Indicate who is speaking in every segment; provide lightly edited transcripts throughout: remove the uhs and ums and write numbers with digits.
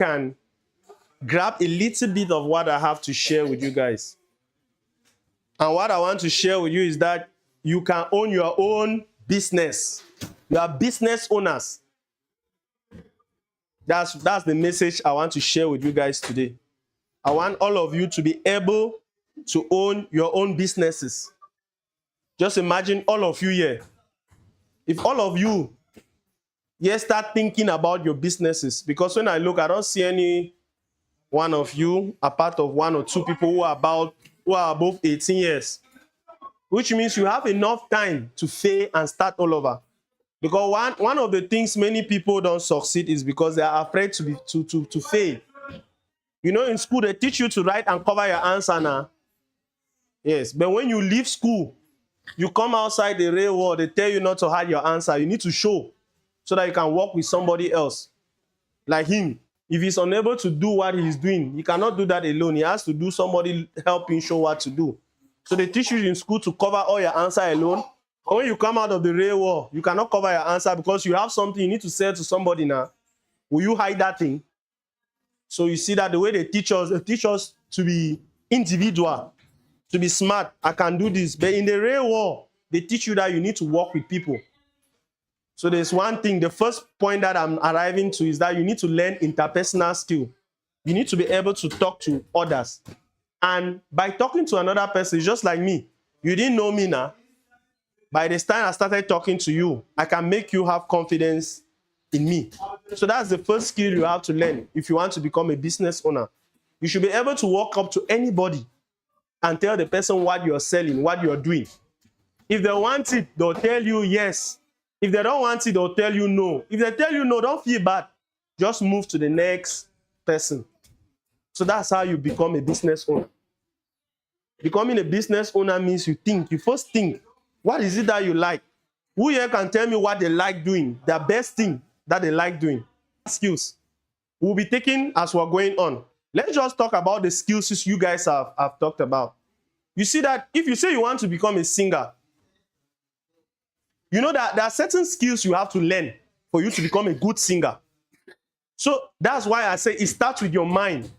Speaker 1: can grab a little bit of what I have to share with you guys. And what I want to share with you is that you can own your own business. You are business owners. That's the message I want to share with you guys today. I want all of you to be able to own your own businesses. Just imagine all of you here. If all of you here start thinking about your businesses, because when I look, I don't see any one of you, apart of one or two people who are above 18 years, which means you have enough time to fail and start all over. Because one of the things many people don't succeed is because they are afraid to fail. You know, in school they teach you to write and cover your answer now. Yes, but when you leave school, you come outside the real world, they tell you not to hide your answer. You need to show so that you can work with somebody else like him. If he's unable to do what he's doing, he cannot do that alone. He has to do somebody help him show what to do. So they teach you in school to cover all your answer alone. But when you come out of the real world, you cannot cover your answer because you have something you need to say to somebody now. Will you hide that thing? So you see that the way they teach us to be individual, to be smart. I can do this. But in the real world, they teach you that you need to work with people. So there's one thing, the first point that I'm arriving to is that you need to learn interpersonal skill. You need to be able to talk to others. And by talking to another person, just like me, you didn't know me now. By the time I started talking to you, I can make you have confidence in me. So that's the first skill you have to learn if you want to become a business owner. You should be able to walk up to anybody and tell the person what you're selling, what you're doing. If they want it, they'll tell you yes. If they don't want it, they'll tell you no. If they tell you no, don't feel bad. Just move to the next person. So that's how you become a business owner. Becoming a business owner means you think. You first think, what is it that you like? Who here can tell me what they like doing? The best thing that they like doing? Skills. We'll be taking as we're going on. Let's just talk about the skills you guys have talked about. You see that if you say you want to become a singer, you know that there are certain skills you have to learn for you to become a good singer. So that's why I say it starts with your mind.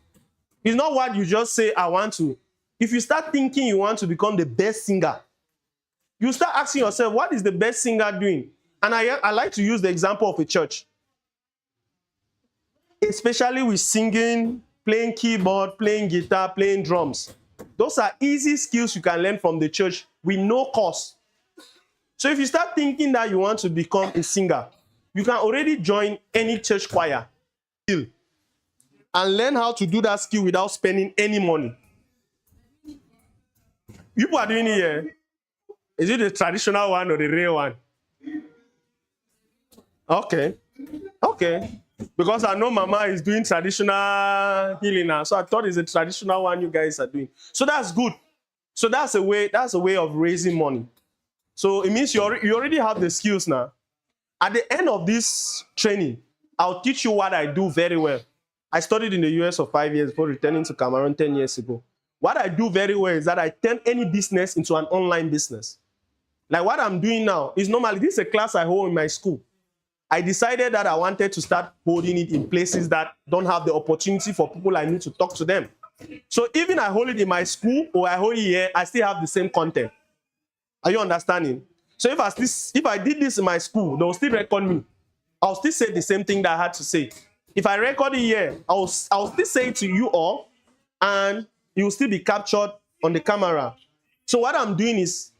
Speaker 1: It's not what you just say, I want to. If you start thinking you want to become the best singer, you start asking yourself, what is the best singer doing? And I like to use the example of a church. Especially with singing, playing keyboard, playing guitar, playing drums. Those are easy skills you can learn from the church with no cost. So if you start thinking that you want to become a singer, you can already join any church choir and learn how to do that skill without spending any money. People are doing it here. Is it the traditional one or the real one? Okay. Okay. Because I know Mama is doing traditional healing now. So I thought it's a traditional one you guys are doing. So that's good. So that's a way of raising money. So it means you already have the skills now. At the end of this training, I'll teach you what I do very well. I studied in the US for 5 years before returning to Cameroon 10 years ago. What I do very well is that I turn any business into an online business. Like what I'm doing now is normally, this is a class I hold in my school. I decided that I wanted to start holding it in places that don't have the opportunity for people like me to talk to them. So even I hold it in my school or I hold it here, I still have the same content. Are you understanding? So if I did this in my school, they'll still record me. I'll still say the same thing that I had to say. If I record it here, I'll still say it to you all, and it will still be captured on the camera. So what I'm doing is,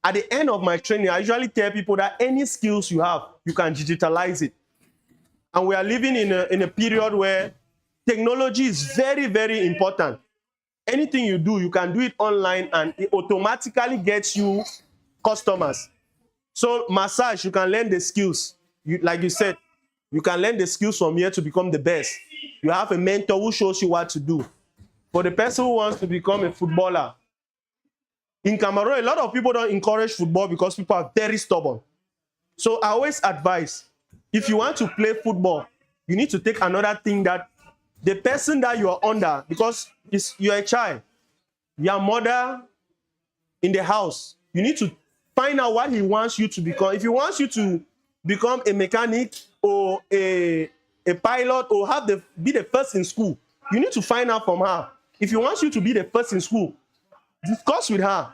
Speaker 1: at the end of my training, I usually tell people that any skills you have, you can digitalize it. And we are living in a period where technology is very, very important. Anything you do, you can do it online and it automatically gets you customers. So massage, you can learn the skills. Like you said, you can learn the skills from here to become the best. You have a mentor who shows you what to do. For the person who wants to become a footballer, in Cameroon, a lot of people don't encourage football because people are very stubborn. So I always advise, if you want to play football, you need to take another thing that the person that you are under, because you're a child, your mother in the house, you need to find out what he wants you to become. If he wants you to become a mechanic or a a pilot, or be the first in school, you need to find out from her. If you want you to be the first in school, discuss with her.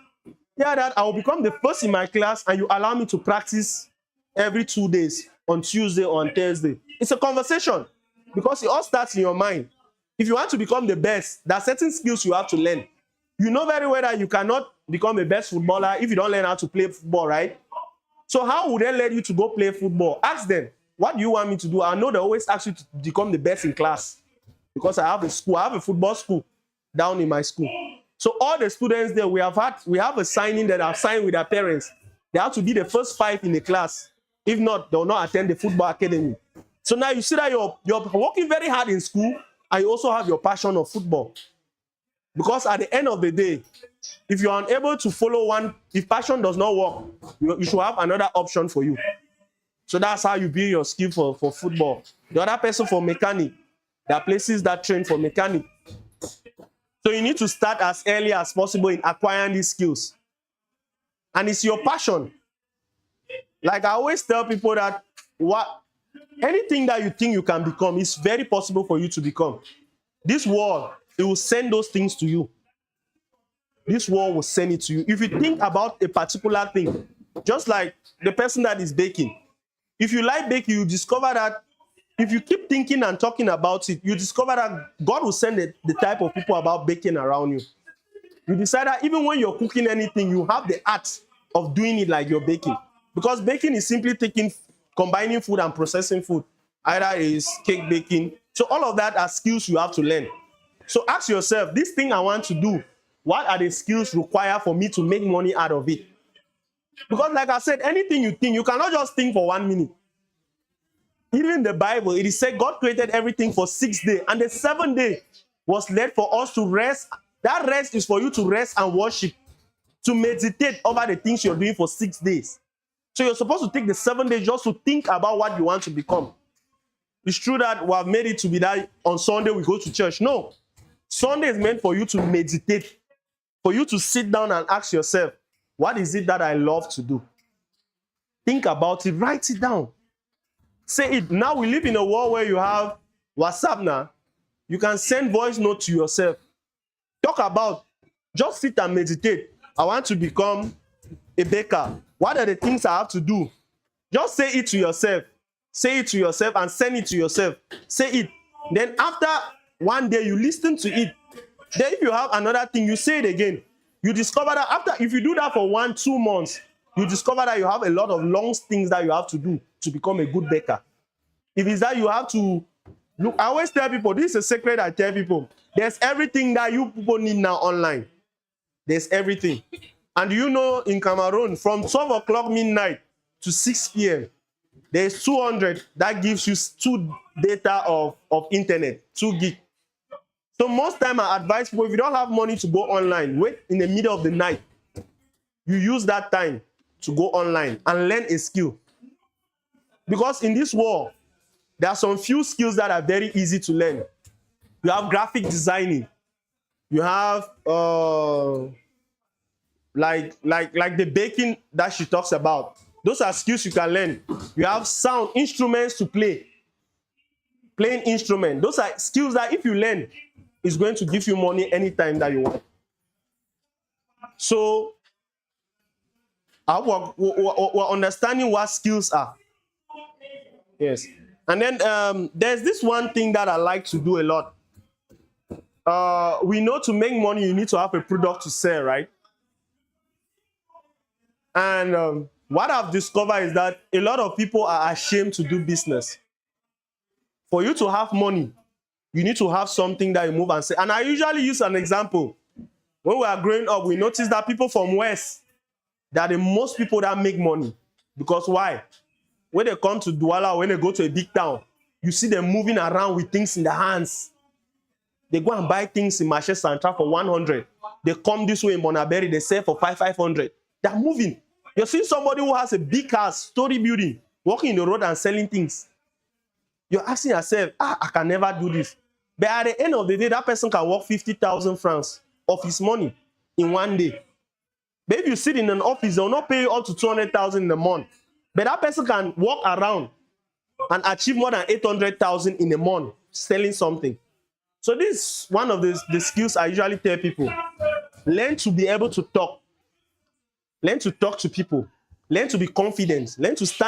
Speaker 1: Yeah, that I will become the first in my class, and you allow me to practice every 2 days, on Tuesday or on Thursday. It's a conversation, because it all starts in your mind. If you want to become the best, there are certain skills you have to learn. You know very well that you cannot become a best footballer if you don't learn how to play football, right? So how would they let you to go play football? Ask them, what do you want me to do? I know they always ask you to become the best in class, because I have a football school down in my school. So all the students there, we have a signing that have signed with their parents. They have to be the first 5 in the class. If not, they will not attend the football academy. So now you see that you're working very hard in school, and you also have your passion of football. Because at the end of the day, if you are unable to follow one, if passion does not work, you should have another option for you. So that's how you build your skill for football. The other person for mechanic, there are places that train for mechanic. So you need to start as early as possible in acquiring these skills. And it's your passion. Like I always tell people that anything that you think you can become is very possible for you to become. This world, it will send those things to you. This world will send it to you. If you think about a particular thing, just like the person that is baking, if you like baking, you discover that if you keep thinking and talking about it, you discover that God will send the type of people about baking around you. You decide that even when you're cooking anything, you have the art of doing it like you're baking. Because baking is simply combining food and processing food. Either is cake baking. So all of that are skills you have to learn. So ask yourself, this thing I want to do, what are the skills required for me to make money out of it? Because like I said, anything you think, you cannot just think for 1 minute. Even in the Bible, it is said God created everything for 6 days, and the 7th day was led for us to rest. That rest is for you to rest and worship, to meditate over the things you're doing for 6 days. So you're supposed to take the 7 days just to think about what you want to become. It's true that we have made it to be that on Sunday we go to church. No. Sunday is meant for you to meditate, for you to sit down and ask yourself, what is it that I love to do? Think about it, write it down. Say it. Now we live in a world where you have WhatsApp now. You can send voice note to yourself. Talk about, just sit and meditate. I want to become a baker. What are the things I have to do? Just say it to yourself. Say it to yourself and send it to yourself. Say it. Then after 1 day, you listen to it. Then if you have another thing, you say it again. You discover that if you do that for 1-2 months, you discover that you have a lot of long things that you have to do to become a good baker. If it's that you have to look, I always tell people, this is a secret I tell people. There's everything that you people need now online. There's everything. And you know, in Cameroon, from 12 o'clock midnight to 6 p.m., there's 200 that gives you 2 data of internet, 2 gig. So most time I advise people, if you don't have money to go online, wait in the middle of the night. You use that time to go online and learn a skill. Because in this world, there are some few skills that are very easy to learn. You have graphic designing. You have like the baking that she talks about. Those are skills you can learn. You have sound instruments to play. Playing instrument. Those are skills that if you learn, it's going to give you money anytime that you want. So we're understanding what skills are. Yes. And then there's this one thing that I like to do a lot. We know to make money, you need to have a product to sell, right? And what I've discovered is that a lot of people are ashamed to do business. For you to have money, you need to have something that you move and say. And I usually use an example. When we are growing up, we notice that people from West, they are the most people that make money. Because why? When they come to Douala, when they go to a big town, you see them moving around with things in their hands. They go and buy things in Marché Central for 100. They come this way in Bonaberi, they sell for 500. They're moving. You're seeing somebody who has a big house, story building, walking in the road and selling things. You're asking yourself, I can never do this. But at the end of the day, that person can work 50,000 francs of his money in 1 day. But if you sit in an office, they'll not pay you up to 200,000 in a month. But that person can walk around and achieve more than 800,000 in a month selling something. So this is one of the skills I usually tell people. Learn to be able to talk. Learn to talk to people. Learn to be confident. Learn to stand